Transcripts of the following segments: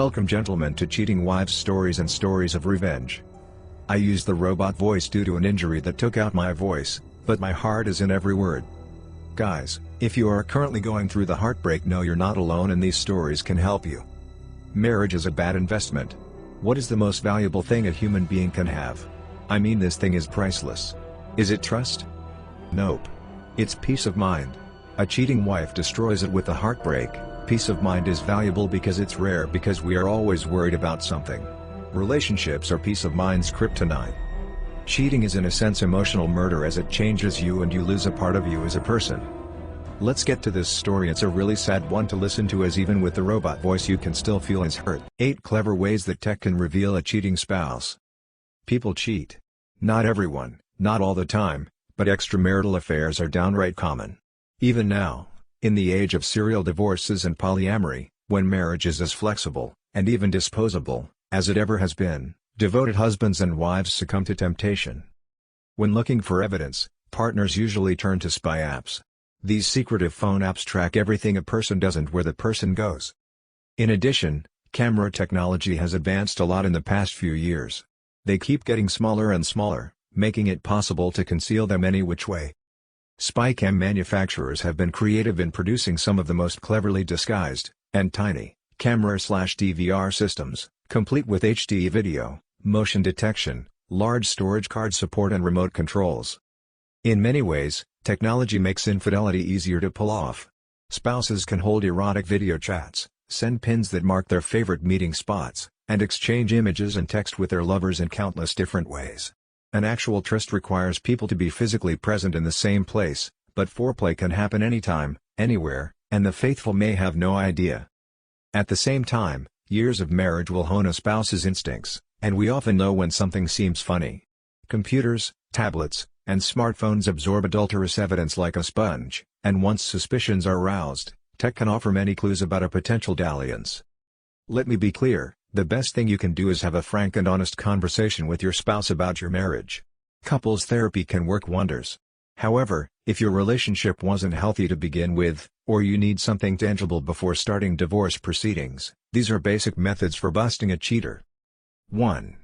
Welcome gentlemen to Cheating Wives Stories and Stories of Revenge. I use the robot voice due to an injury that took out my voice, but my heart is in every word. Guys, if you are currently going through the heartbreak, know you're not alone and these stories can help you. Marriage is a bad investment. What is the most valuable thing a human being can have? I mean, this thing is priceless. Is it trust? Nope. It's peace of mind. A cheating wife destroys it with a heartbreak. Peace of mind is valuable because it's rare, because we are always worried about something. Relationships are peace of mind's kryptonite. Cheating is in a sense emotional murder, as it changes you and you lose a part of you as a person. Let's get to this story. It's a really sad one to listen to, as even with the robot voice you can still feel his hurt. 8 clever ways that tech can reveal a cheating spouse. People cheat. Not everyone, not all the time, but extramarital affairs are downright common. Even now, in the age of serial divorces and polyamory, when marriage is as flexible, and even disposable, as it ever has been, devoted husbands and wives succumb to temptation. When looking for evidence, partners usually turn to spy apps. These secretive phone apps track everything a person does and where the person goes. In addition, camera technology has advanced a lot in the past few years. They keep getting smaller and smaller, making it possible to conceal them any which way. Spycam manufacturers have been creative in producing some of the most cleverly disguised, and tiny, camera/DVR systems, complete with HD video, motion detection, large storage card support and remote controls. In many ways, technology makes infidelity easier to pull off. Spouses can hold erotic video chats, send pins that mark their favorite meeting spots, and exchange images and text with their lovers in countless different ways. An actual tryst requires people to be physically present in the same place, but foreplay can happen anytime, anywhere, and the faithful may have no idea. At the same time, years of marriage will hone a spouse's instincts, and we often know when something seems funny. Computers, tablets, and smartphones absorb adulterous evidence like a sponge, and once suspicions are aroused, tech can offer many clues about a potential dalliance. Let me be clear. The best thing you can do is have a frank and honest conversation with your spouse about your marriage. Couples therapy can work wonders. However, if your relationship wasn't healthy to begin with, or you need something tangible before starting divorce proceedings, these are basic methods for busting a cheater. 1.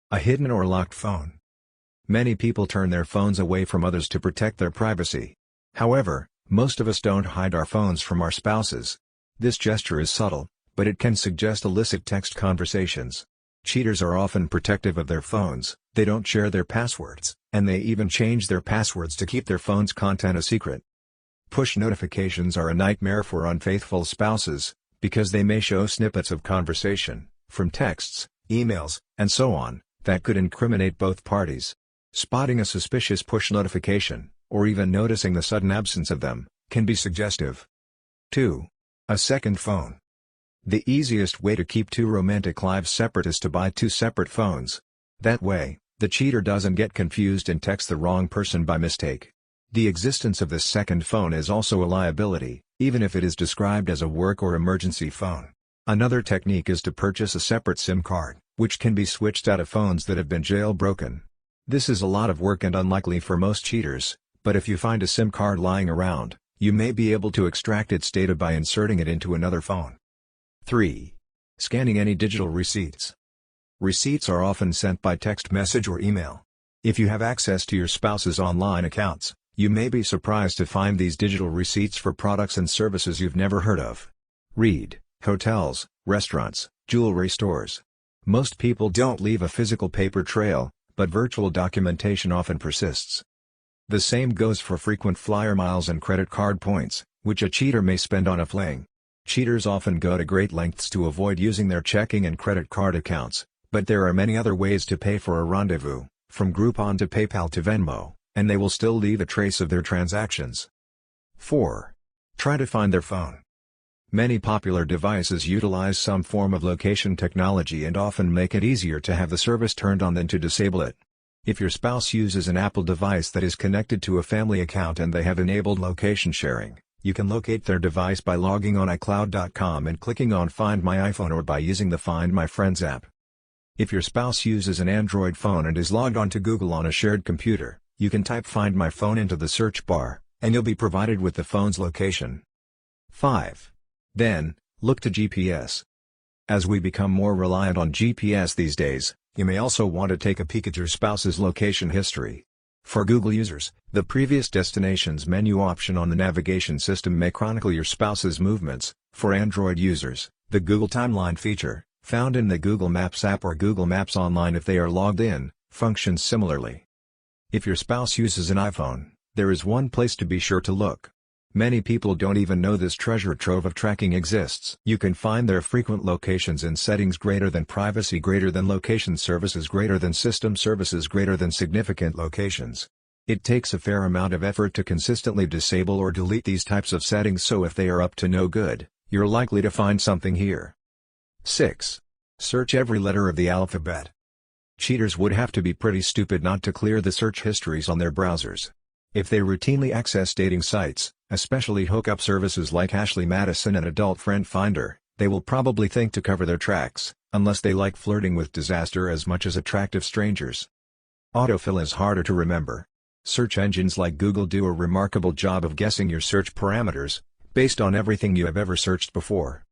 A hidden or locked phone. Many people turn their phones away from others to protect their privacy. However, most of us don't hide our phones from our spouses. This gesture is subtle, but it can suggest illicit text conversations. Cheaters are often protective of their phones, they don't share their passwords, and they even change their passwords to keep their phone's content a secret. Push notifications are a nightmare for unfaithful spouses, because they may show snippets of conversation, from texts, emails, and so on, that could incriminate both parties. Spotting a suspicious push notification, or even noticing the sudden absence of them, can be suggestive. 2. A second phone. The easiest way to keep 2 romantic lives separate is to buy 2 separate phones. That way, the cheater doesn't get confused and text the wrong person by mistake. The existence of this second phone is also a liability, even if it is described as a work or emergency phone. Another technique is to purchase a separate SIM card, which can be switched out of phones that have been jailbroken. This is a lot of work and unlikely for most cheaters, but if you find a SIM card lying around, you may be able to extract its data by inserting it into another phone. 3. Scanning any digital receipts. Receipts are often sent by text message or email. If you have access to your spouse's online accounts, you may be surprised to find these digital receipts for products and services you've never heard of. Read: hotels, restaurants, jewelry stores. Most people don't leave a physical paper trail, but virtual documentation often persists. The same goes for frequent flyer miles and credit card points, which a cheater may spend on a fling. Cheaters often go to great lengths to avoid using their checking and credit card accounts, but there are many other ways to pay for a rendezvous, from Groupon to PayPal to Venmo, and they will still leave a trace of their transactions. 4. Try to find their phone. Many popular devices utilize some form of location technology and often make it easier to have the service turned on than to disable it. If your spouse uses an Apple device that is connected to a family account and they have enabled location sharing, you can locate their device by logging on iCloud.com and clicking on Find My iPhone, or by using the Find My Friends app. If your spouse uses an Android phone and is logged on to Google on a shared computer, you can type Find My Phone into the search bar, and you'll be provided with the phone's location. 5. Then, look to GPS. As we become more reliant on GPS these days, you may also want to take a peek at your spouse's location history. For Google users, the previous destinations menu option on the navigation system may chronicle your spouse's movements. For Android users, the Google Timeline feature, found in the Google Maps app or Google Maps Online if they are logged in, functions similarly. If your spouse uses an iPhone, there is one place to be sure to look. Many people don't even know this treasure trove of tracking exists. You can find their frequent locations in settings greater than privacy greater than location services greater than system services greater than significant locations. It takes a fair amount of effort to consistently disable or delete these types of settings, so if they are up to no good, you're likely to find something here. 6. Search every letter of the alphabet. Cheaters would have to be pretty stupid not to clear the search histories on their browsers. If they routinely access dating sites, especially hookup services like Ashley Madison and Adult Friend Finder, they will probably think to cover their tracks, unless they like flirting with disaster as much as attractive strangers. Autofill is harder to remember. Search engines like Google do a remarkable job of guessing your search parameters, based on everything you have ever searched before.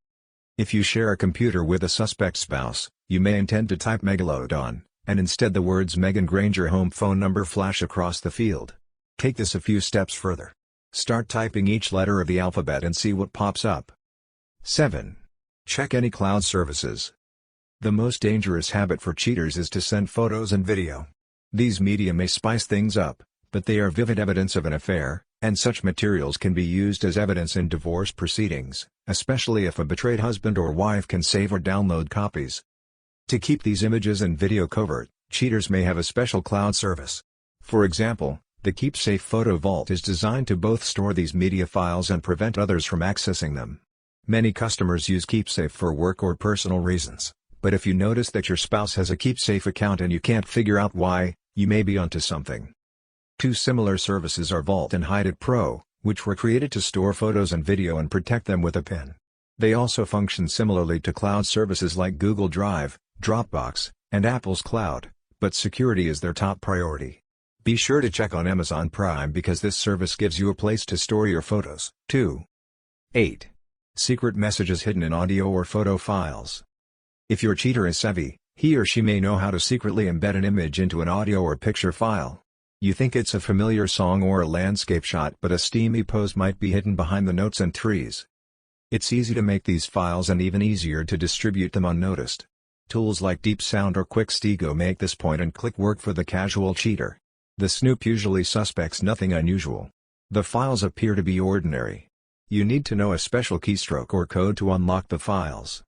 If you share a computer with a suspect spouse, you may intend to type Megalodon, and instead the words Megan Granger home phone number flash across the field. Take this a few steps further. Start typing each letter of the alphabet and see what pops up. 7. Check any cloud services. The most dangerous habit for cheaters is to send photos and video. These media may spice things up, but they are vivid evidence of an affair, and such materials can be used as evidence in divorce proceedings, especially if a betrayed husband or wife can save or download copies. To keep these images and video covert, cheaters may have a special cloud service. For example, the KeepSafe Photo Vault is designed to both store these media files and prevent others from accessing them. Many customers use KeepSafe for work or personal reasons, but if you notice that your spouse has a KeepSafe account and you can't figure out why, you may be onto something. Two similar services are Vault and HideIt Pro, which were created to store photos and video and protect them with a PIN. They also function similarly to cloud services like Google Drive, Dropbox, and Apple's Cloud, but security is their top priority. Be sure to check on Amazon Prime because this service gives you a place to store your photos, too. 8. Secret messages hidden in audio or photo files. If your cheater is savvy, he or she may know how to secretly embed an image into an audio or picture file. You think it's a familiar song or a landscape shot, but a steamy pose might be hidden behind the notes and trees. It's easy to make these files and even easier to distribute them unnoticed. Tools like Deep Sound or QuickStigo make this point-and-click work for the casual cheater. The snoop usually suspects nothing unusual. The files appear to be ordinary. You need to know a special keystroke or code to unlock the files.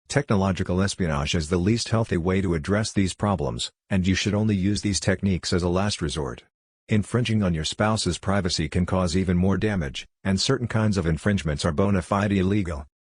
Technological espionage is the least healthy way to address these problems, and you should only use these techniques as a last resort. Infringing on your spouse's privacy can cause even more damage, and certain kinds of infringements are bona fide illegal.